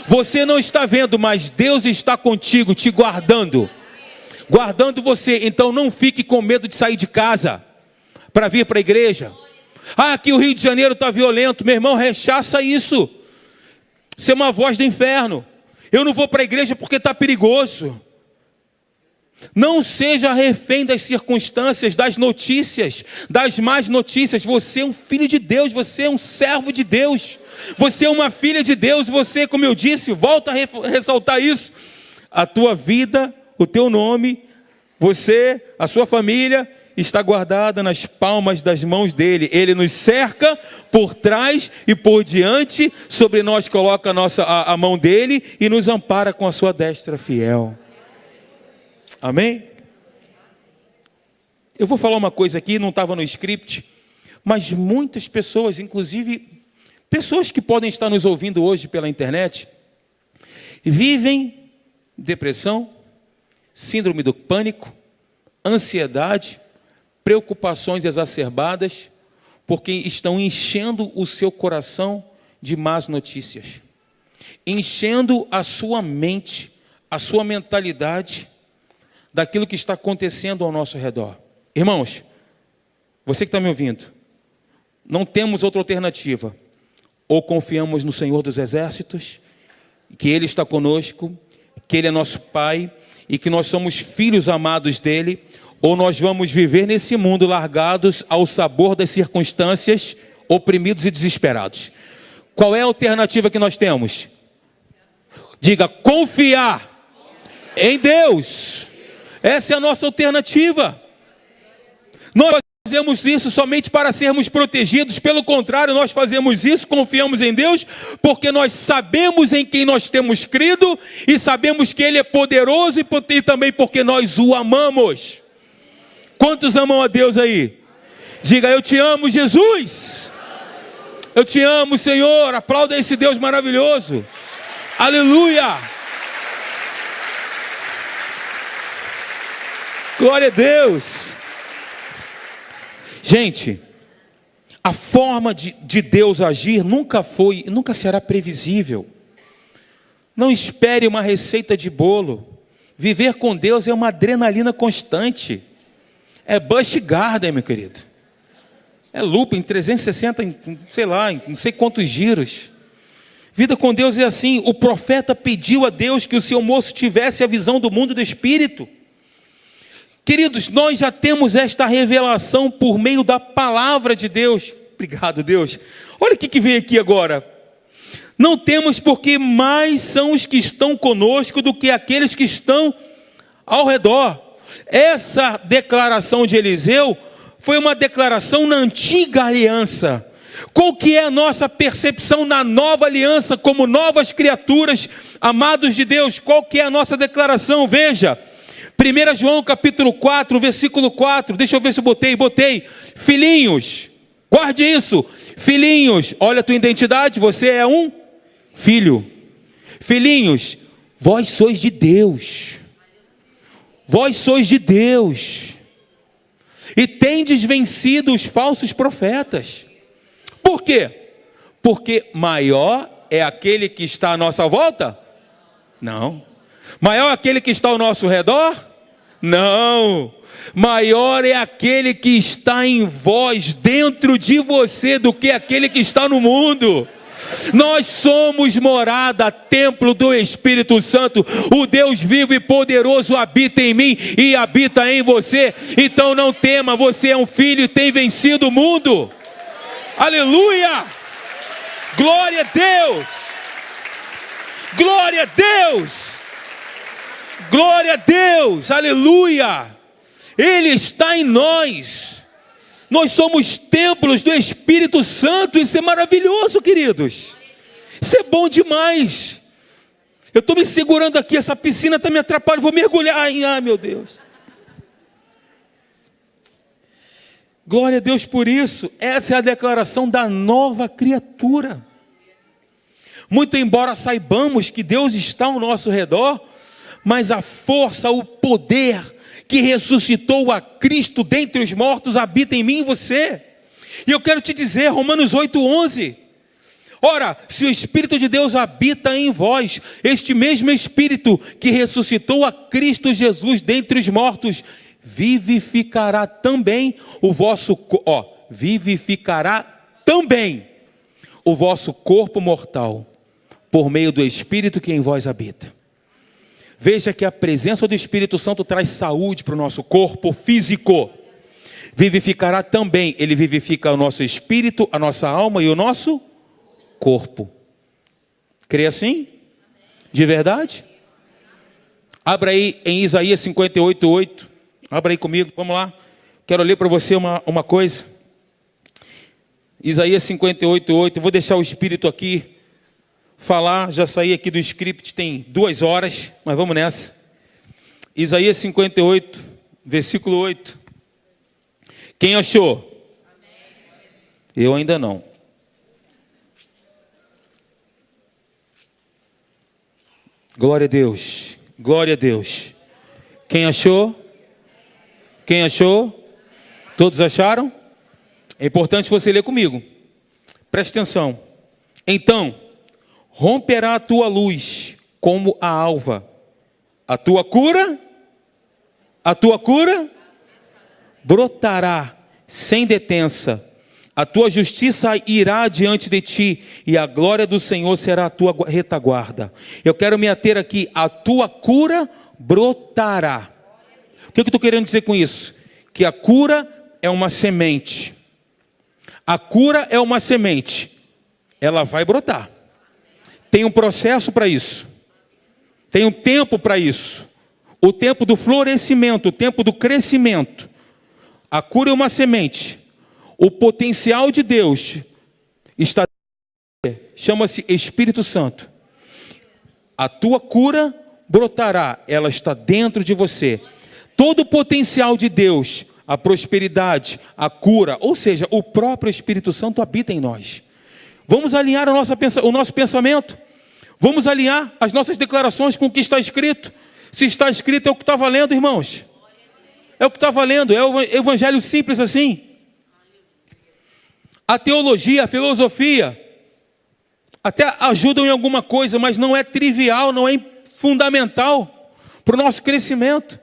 Você não está vendo, mas Deus está contigo, te guardando. Guardando você. Então não fique com medo de sair de casa para vir para a igreja. Ah, aqui o Rio de Janeiro está violento. Meu irmão, rechaça isso. Isso é uma voz do inferno. Eu não vou para a igreja porque está perigoso. Não seja refém das circunstâncias, das notícias, das más notícias. Você é um filho de Deus, você é um servo de Deus. Você é uma filha de Deus, você, como eu disse, volta a ressaltar isso. A tua vida, o teu nome, você, a sua família, está guardada nas palmas das mãos dele. Ele nos cerca por trás e por diante, sobre nós coloca a mão dele e nos ampara com a sua destra fiel. Amém? Eu vou falar uma coisa aqui, não estava no script, mas muitas pessoas, inclusive pessoas que podem estar nos ouvindo hoje pela internet, vivem depressão, síndrome do pânico, ansiedade, preocupações exacerbadas, porque estão enchendo o seu coração de más notícias, enchendo a sua mente, a sua mentalidade, daquilo que está acontecendo ao nosso redor. Irmãos, você que está me ouvindo, não temos outra alternativa. Ou confiamos no Senhor dos Exércitos, que Ele está conosco, que Ele é nosso Pai, e que nós somos filhos amados dEle, ou nós vamos viver nesse mundo largados ao sabor das circunstâncias, oprimidos e desesperados. Qual é a alternativa que nós temos? Diga, confiar em Deus. Essa é a nossa alternativa. Nós fazemos isso somente para sermos protegidos. Pelo contrário, nós fazemos isso, confiamos em Deus, porque nós sabemos em quem nós temos crido e sabemos que Ele é poderoso e também porque nós o amamos. Quantos amam a Deus aí? Diga, eu te amo, Jesus. Eu te amo, Senhor. Aplauda esse Deus maravilhoso. Aleluia. Glória a Deus. Gente, a forma de Deus agir nunca foi, nunca será previsível. Não espere uma receita de bolo. Viver com Deus é uma adrenalina constante. É Busch Garden, meu querido. É looping 360, sei lá, não sei quantos giros. Vida com Deus é assim. O profeta pediu a Deus que o seu moço tivesse a visão do mundo do Espírito. Queridos, nós já temos esta revelação por meio da palavra de Deus. Obrigado, Deus. Olha o que vem aqui agora. Não temos porque mais são os que estão conosco do que aqueles que estão ao redor. Essa declaração de Eliseu foi uma declaração na antiga aliança. Qual que é a nossa percepção na nova aliança, como novas criaturas, amados de Deus? Qual que é a nossa declaração? Veja, 1 João capítulo 4, versículo 4, deixa eu ver se eu botei. Filhinhos, guarde isso. Filhinhos, olha a tua identidade, você é um filho. Filhinhos, vós sois de Deus. Vós sois de Deus. E tendes vencido os falsos profetas. Por quê? Porque maior é aquele que está à nossa volta? Não. Maior é aquele que está ao nosso redor? Não. Maior é aquele que está em vós, dentro de você, do que aquele que está no mundo. Nós somos morada, templo do Espírito Santo. O Deus vivo e poderoso habita em mim e habita em você. Então não tema, você é um filho e tem vencido o mundo. Aleluia! Glória a Deus! Glória a Deus! Glória a Deus! Aleluia! Ele está em nós. Nós somos templos do Espírito Santo. Isso é maravilhoso, queridos. Isso é bom demais. Eu estou me segurando aqui, essa piscina está me atrapalhando. Vou mergulhar. Ai, meu Deus. Glória a Deus por isso. Essa é a declaração da nova criatura. Muito embora saibamos que Deus está ao nosso redor, mas a força, o poder que ressuscitou a Cristo dentre os mortos habita em mim e você. E eu quero te dizer, Romanos 8:11. Ora, se o Espírito de Deus habita em vós, este mesmo Espírito que ressuscitou a Cristo Jesus dentre os mortos, vivificará também o vosso corpo mortal, por meio do Espírito que em vós habita. Veja que a presença do Espírito Santo traz saúde para o nosso corpo físico. Vivificará também, ele vivifica o nosso espírito, a nossa alma e o nosso corpo. Crê assim? De verdade? Abra aí em Isaías 58:8. Abra aí comigo, vamos lá. Quero ler para você uma coisa. Isaías 58:8. Vou deixar o Espírito aqui falar. Já saí aqui do script, tem 2 horas, mas vamos nessa. Isaías 58, versículo 8. Quem achou? Eu ainda não. Glória a Deus. Glória a Deus. Quem achou? Quem achou? Todos acharam? É importante você ler comigo. Preste atenção. Então, romperá a tua luz como a alva. A tua cura brotará sem detença. A tua justiça irá diante de ti, e a glória do Senhor será a tua retaguarda. Eu quero me ater aqui, a tua cura brotará. O que eu estou querendo dizer com isso? Que a cura é uma semente. A cura é uma semente. Ela vai brotar. Tem um processo para isso. Tem um tempo para isso. O tempo do florescimento, o tempo do crescimento. A cura é uma semente. O potencial de Deus está, chama-se Espírito Santo. A tua cura brotará, ela está dentro de você. Todo o potencial de Deus, a prosperidade, a cura, ou seja, o próprio Espírito Santo habita em nós. Vamos alinhar o nosso pensamento. Vamos alinhar as nossas declarações com o que está escrito. Se está escrito, é o que está valendo, irmãos. É o que está valendo, é o evangelho simples assim. A teologia, a filosofia, até ajudam em alguma coisa, mas não é trivial, não é fundamental para o nosso crescimento.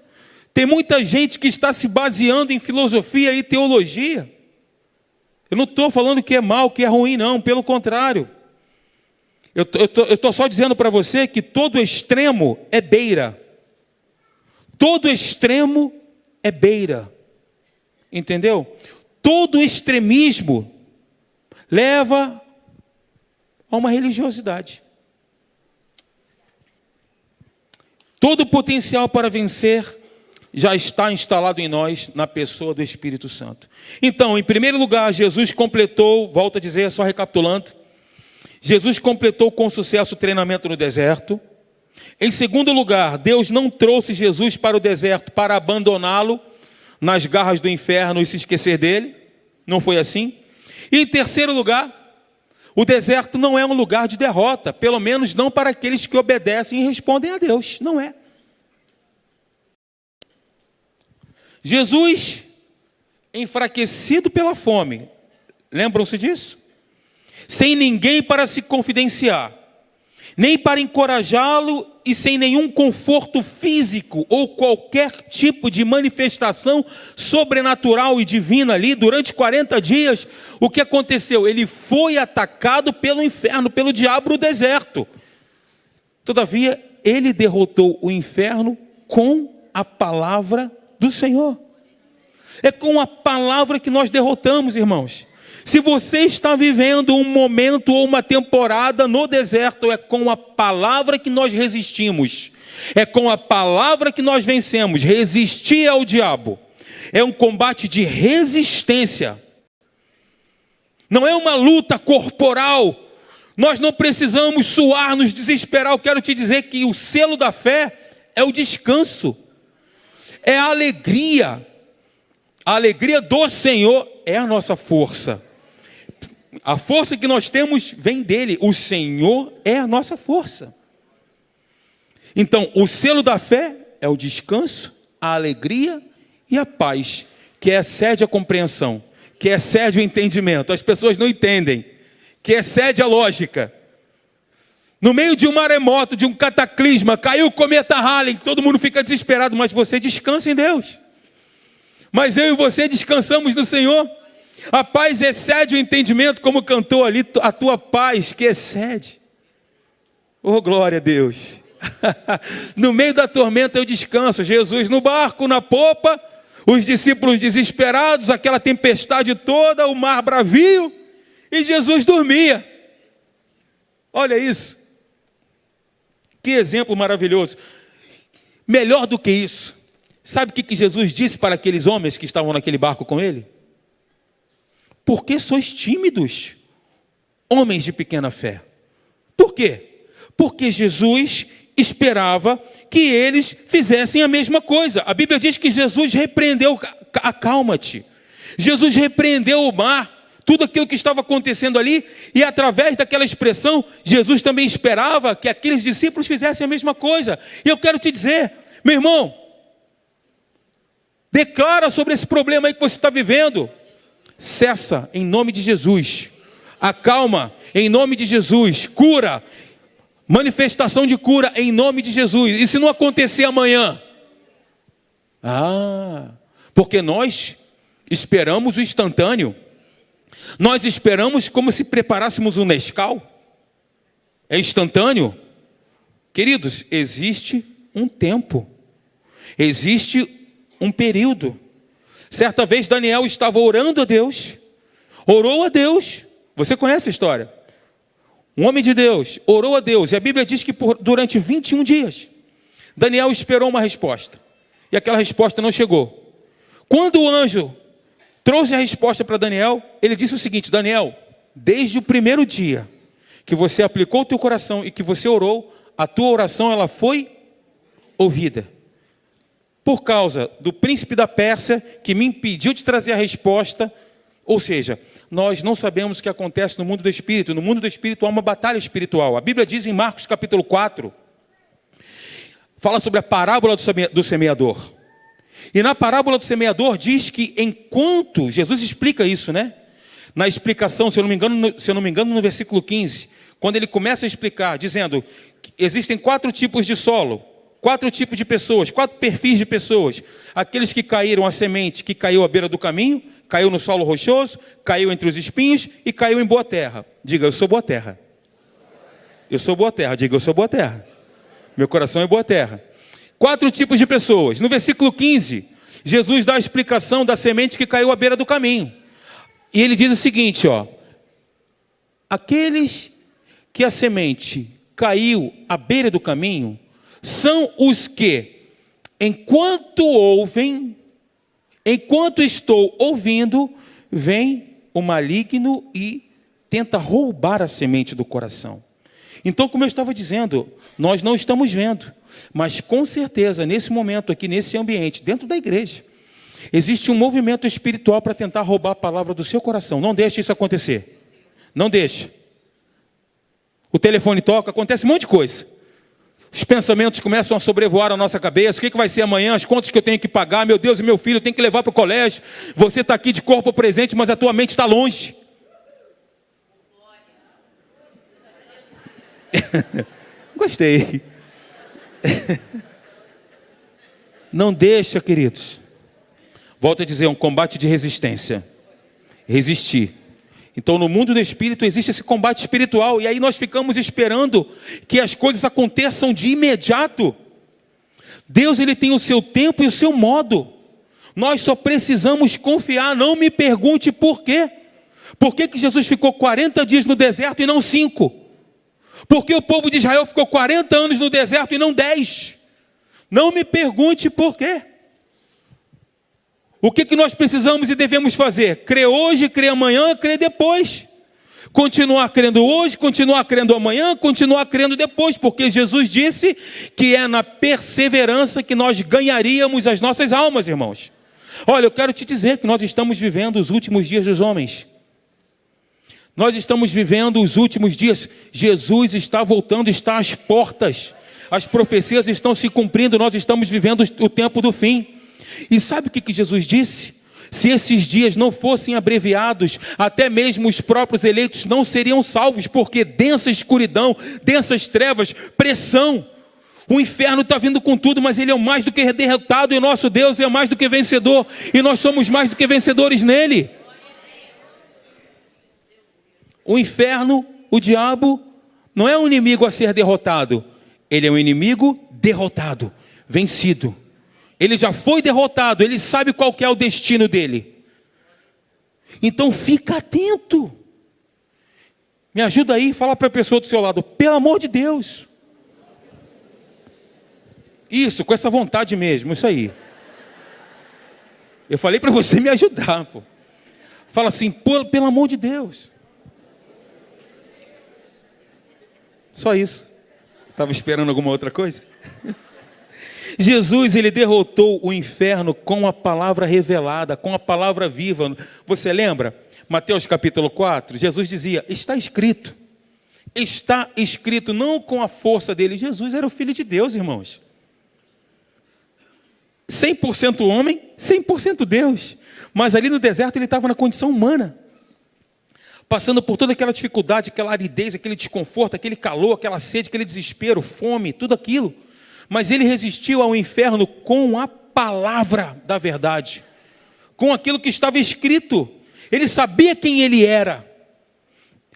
Tem muita gente que está se baseando em filosofia e teologia. Eu não estou falando que é mal, que é ruim, não, pelo contrário. Eu estou só dizendo para você que todo extremo é beira. Todo extremo é beira. Entendeu? Todo extremismo leva a uma religiosidade. Todo o potencial para vencer já está instalado em nós, na pessoa do Espírito Santo. Então, em primeiro lugar, Jesus completou, volto a dizer, só recapitulando, Jesus completou com sucesso o treinamento no deserto. Em segundo lugar, Deus não trouxe Jesus para o deserto para abandoná-lo nas garras do inferno e se esquecer dele. Não foi assim. E em terceiro lugar, o deserto não é um lugar de derrota, pelo menos não para aqueles que obedecem e respondem a Deus. Não é. Jesus, enfraquecido pela fome, lembram-se disso? sem ninguém para se confidenciar, nem para encorajá-lo e sem nenhum conforto físico ou qualquer tipo de manifestação sobrenatural e divina ali, durante 40 dias, o que aconteceu? Ele foi atacado pelo inferno, pelo diabo no deserto. Todavia, ele derrotou o inferno com a palavra do Senhor. É com a palavra que nós derrotamos, irmãos. Se você está vivendo um momento ou uma temporada no deserto, é com a palavra que nós resistimos. É com a palavra que nós vencemos. Resistir ao diabo é um combate de resistência. Não é uma luta corporal. Nós não precisamos suar, nos desesperar. Eu quero te dizer que o selo da fé é o descanso. É a alegria. A alegria do Senhor é a nossa força. A força que nós temos vem dele. O Senhor é a nossa força. Então, o selo da fé é o descanso, a alegria e a paz, que excede a compreensão, que excede o entendimento. As pessoas não entendem, que excede a lógica. No meio de um maremoto, de um cataclisma, caiu o cometa Halley, todo mundo fica desesperado, mas você descansa em Deus. Mas eu e você descansamos no Senhor. A paz excede o entendimento, como cantou ali, a tua paz que excede. Oh, glória a Deus. No meio da tormenta eu descanso. Jesus no barco, na popa, os discípulos desesperados, aquela tempestade toda, o mar bravio, e Jesus dormia. Olha isso. Que exemplo maravilhoso. Melhor do que isso, sabe o que Jesus disse para aqueles homens que estavam naquele barco com ele? Por que sois tímidos, homens de pequena fé? Por quê? Porque Jesus esperava que eles fizessem a mesma coisa. A Bíblia diz que Jesus repreendeu, acalma-te. Jesus repreendeu o mar, tudo aquilo que estava acontecendo ali, e através daquela expressão, Jesus também esperava que aqueles discípulos fizessem a mesma coisa. E eu quero te dizer, meu irmão, declara sobre esse problema aí que você está vivendo. Cessa em nome de Jesus. Acalma em nome de Jesus. Cura. Manifestação de cura em nome de Jesus. E se não acontecer amanhã? Porque nós esperamos o instantâneo. Nós esperamos como se preparássemos um Nescau. É instantâneo? Queridos, existe um tempo. Existe um período. Certa vez Daniel estava orando a Deus, orou a Deus, você conhece a história? Um homem de Deus orou a Deus, e a Bíblia diz que durante 21 dias, Daniel esperou uma resposta, e aquela resposta não chegou. Quando o anjo trouxe a resposta para Daniel, ele disse o seguinte: Daniel, desde o primeiro dia que você aplicou o teu coração e que você orou, a tua oração ela foi ouvida. Por causa do príncipe da Pérsia, que me impediu de trazer a resposta. Ou seja, nós não sabemos o que acontece no mundo do Espírito. No mundo do Espírito há uma batalha espiritual. A Bíblia diz em Marcos capítulo 4, fala sobre a parábola do semeador. E na parábola do semeador diz que enquanto, Jesus explica isso, né? Na explicação, se eu não me engano, no versículo 15, quando ele começa a explicar, dizendo que existem 4 tipos de solo, 4 tipos de pessoas, 4 perfis de pessoas. Aqueles que caíram a semente, que caiu à beira do caminho, caiu no solo rochoso, caiu entre os espinhos e caiu em boa terra. Diga, eu sou boa terra. Eu sou boa terra. Diga, eu sou boa terra. Meu coração é boa terra. 4 tipos de pessoas. No versículo 15, Jesus dá a explicação da semente que caiu à beira do caminho. E ele diz o seguinte, ó: aqueles que a semente caiu à beira do caminho são os que, enquanto ouvem, enquanto estou ouvindo, vem o maligno e tenta roubar a semente do coração. Então, como eu estava dizendo, nós não estamos vendo, mas com certeza, nesse momento aqui, nesse ambiente, dentro da igreja, existe um movimento espiritual para tentar roubar a palavra do seu coração. Não deixe isso acontecer. Não deixe. O telefone toca, acontece um monte de coisa. Os pensamentos começam a sobrevoar a nossa cabeça. O que vai ser amanhã? As contas que eu tenho que pagar. Meu Deus, e meu filho tem que levar para o colégio. Você está aqui de corpo presente, mas a tua mente está longe. Gostei. Não deixa, queridos. Volto a dizer, é um combate de resistência. Resistir. Então, no mundo do espírito existe esse combate espiritual. E aí nós ficamos esperando que as coisas aconteçam de imediato. Deus, ele tem o seu tempo e o seu modo. Nós só precisamos confiar. Não me pergunte por quê. Por que que Jesus ficou 40 dias no deserto e não 5? Por que o povo de Israel ficou 40 anos no deserto e não 10? Não me pergunte por quê. O que que nós precisamos e devemos fazer? Crer hoje, crer amanhã, crer depois. Continuar crendo hoje, continuar crendo amanhã, continuar crendo depois, porque Jesus disse que é na perseverança que nós ganharíamos as nossas almas, irmãos. Olha, eu quero te dizer que nós estamos vivendo os últimos dias dos homens. Nós estamos vivendo os últimos dias. Jesus está voltando, está às portas. As profecias estão se cumprindo, nós estamos vivendo o tempo do fim. E sabe o que Jesus disse? Se esses dias não fossem abreviados, até mesmo os próprios eleitos não seriam salvos, porque densa escuridão, densas trevas, pressão. O inferno está vindo com tudo, mas ele é mais do que derrotado, e o nosso Deus é mais do que vencedor, e nós somos mais do que vencedores nele. O inferno, o diabo, não é um inimigo a ser derrotado, ele é um inimigo derrotado, vencido. Ele já foi derrotado, ele sabe qual que é o destino dele. Então fica atento. Me ajuda aí, fala para a pessoa do seu lado, pelo amor de Deus. Isso, com essa vontade mesmo, isso aí. Eu falei para você me ajudar, pô. Fala assim, pelo amor de Deus. Só isso. Estava esperando alguma outra coisa? Jesus, ele derrotou o inferno com a palavra revelada, com a palavra viva. Você lembra? Mateus capítulo 4, Jesus dizia, está escrito. Está escrito, não com a força dele. Jesus era o Filho de Deus, irmãos. 100% homem, 100% Deus. Mas ali no deserto ele estava na condição humana. Passando por toda aquela dificuldade, aquela aridez, aquele desconforto, aquele calor, aquela sede, aquele desespero, fome, tudo aquilo. Mas ele resistiu ao inferno com a palavra da verdade, com aquilo que estava escrito. Ele sabia quem ele era.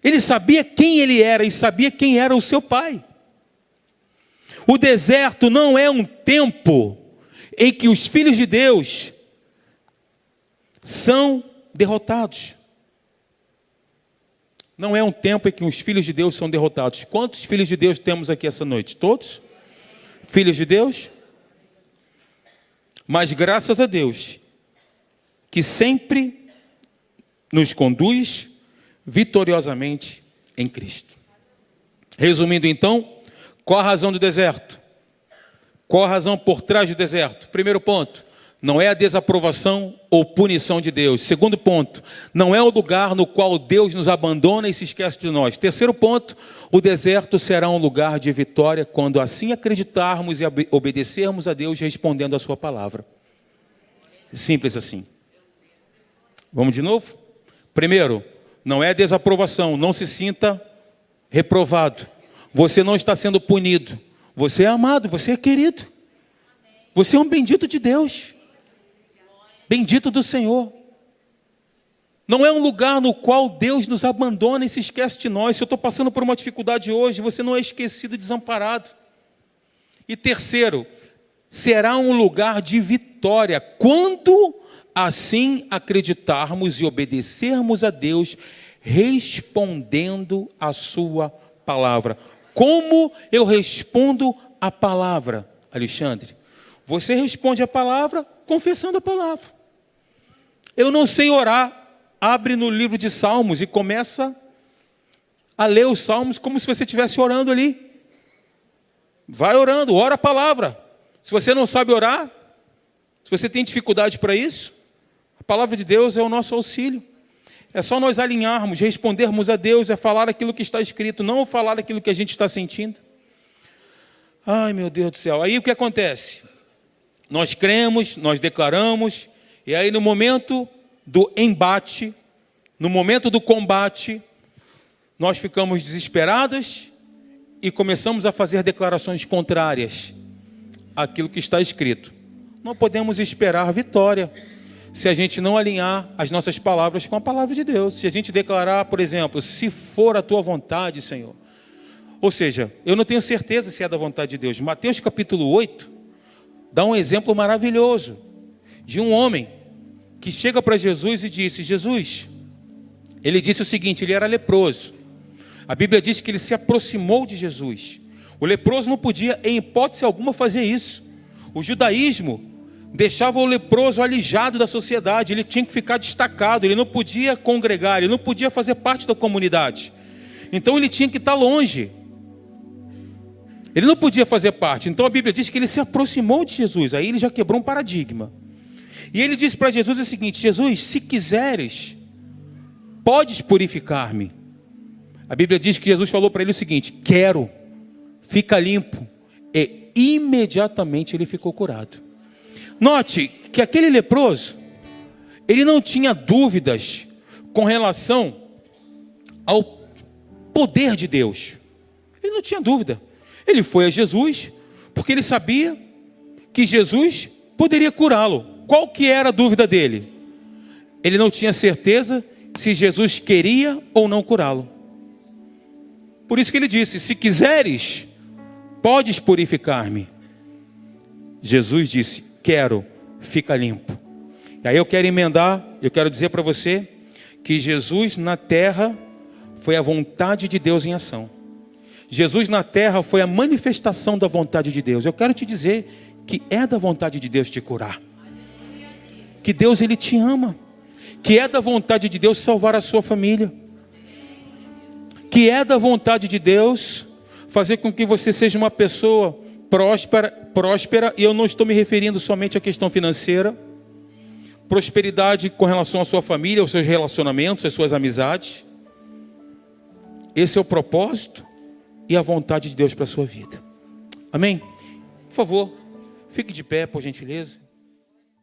Ele sabia quem ele era e sabia quem era o seu pai. O deserto não é um tempo em que os filhos de Deus são derrotados. Não é um tempo em que os filhos de Deus são derrotados. Quantos filhos de Deus temos aqui essa noite? Todos? Filhos de Deus? Mas graças a Deus, que sempre nos conduz vitoriosamente em Cristo. Resumindo então, qual a razão do deserto? Qual a razão por trás do deserto? Primeiro ponto, não é a desaprovação ou punição de Deus. Segundo ponto, não é o lugar no qual Deus nos abandona e se esquece de nós. Terceiro ponto, o deserto será um lugar de vitória quando assim acreditarmos e obedecermos a Deus respondendo a sua palavra. Simples assim. Vamos de novo? Primeiro, não é desaprovação, não se sinta reprovado. Você não está sendo punido. Você é amado, você é querido. Você é um bendito de Deus. Bendito do Senhor. Não é um lugar no qual Deus nos abandona e se esquece de nós. Se eu estou passando por uma dificuldade hoje, você não é esquecido e desamparado. E terceiro, será um lugar de vitória, quando assim acreditarmos e obedecermos a Deus, respondendo a sua palavra. Como eu respondo a palavra, Alexandre? Você responde a palavra confessando a palavra. Eu não sei orar. Abre no livro de Salmos e começa a ler os Salmos como se você estivesse orando ali. Vai orando, ora a palavra. Se você não sabe orar, se você tem dificuldade para isso, a palavra de Deus é o nosso auxílio. É só nós alinharmos, respondermos a Deus, é falar aquilo que está escrito, não falar aquilo que a gente está sentindo. Ai, meu Deus do céu. Aí o que acontece? Nós cremos, nós declaramos, e aí no momento do embate, no momento do combate, nós ficamos desesperados e começamos a fazer declarações contrárias àquilo que está escrito, não podemos esperar vitória se a gente não alinhar as nossas palavras com a palavra de Deus. Se a gente declarar, por exemplo, se for a tua vontade, Senhor. Ou seja, eu não tenho certeza se é da vontade de Deus. Mateus capítulo 8 dá um exemplo maravilhoso de um homem que chega para Jesus e disse: Jesus, ele disse o seguinte, ele era leproso. A Bíblia diz que ele se aproximou de Jesus. O leproso não podia, em hipótese alguma, fazer isso. O judaísmo deixava o leproso alijado da sociedade, ele tinha que ficar destacado, ele não podia congregar, ele não podia fazer parte da comunidade. Então ele tinha que estar longe. Ele não podia fazer parte. Então a Bíblia diz que ele se aproximou de Jesus. Aí ele já quebrou um paradigma. E ele disse para Jesus o seguinte: Jesus, se quiseres, podes purificar-me. A Bíblia diz que Jesus falou para ele o seguinte: quero, fica limpo. E imediatamente ele ficou curado. Note que aquele leproso, ele não tinha dúvidas com relação ao poder de Deus. Ele não tinha dúvida. Ele foi a Jesus porque ele sabia que Jesus poderia curá-lo. Qual que era a dúvida dele? Ele não tinha certeza se Jesus queria ou não curá-lo. Por isso que ele disse: se quiseres, podes purificar-me. Jesus disse: quero, fica limpo. E aí eu quero emendar, eu quero dizer para você que Jesus na terra foi a vontade de Deus em ação. Jesus na terra foi a manifestação da vontade de Deus. Eu quero te dizer que é da vontade de Deus te curar. Que Deus, Ele te ama. Que é da vontade de Deus salvar a sua família. Que é da vontade de Deus fazer com que você seja uma pessoa próspera, e eu não estou me referindo somente à questão financeira. Prosperidade com relação à sua família, aos seus relacionamentos, às suas amizades. Esse é o propósito e a vontade de Deus para a sua vida. Amém? Por favor, fique de pé, por gentileza.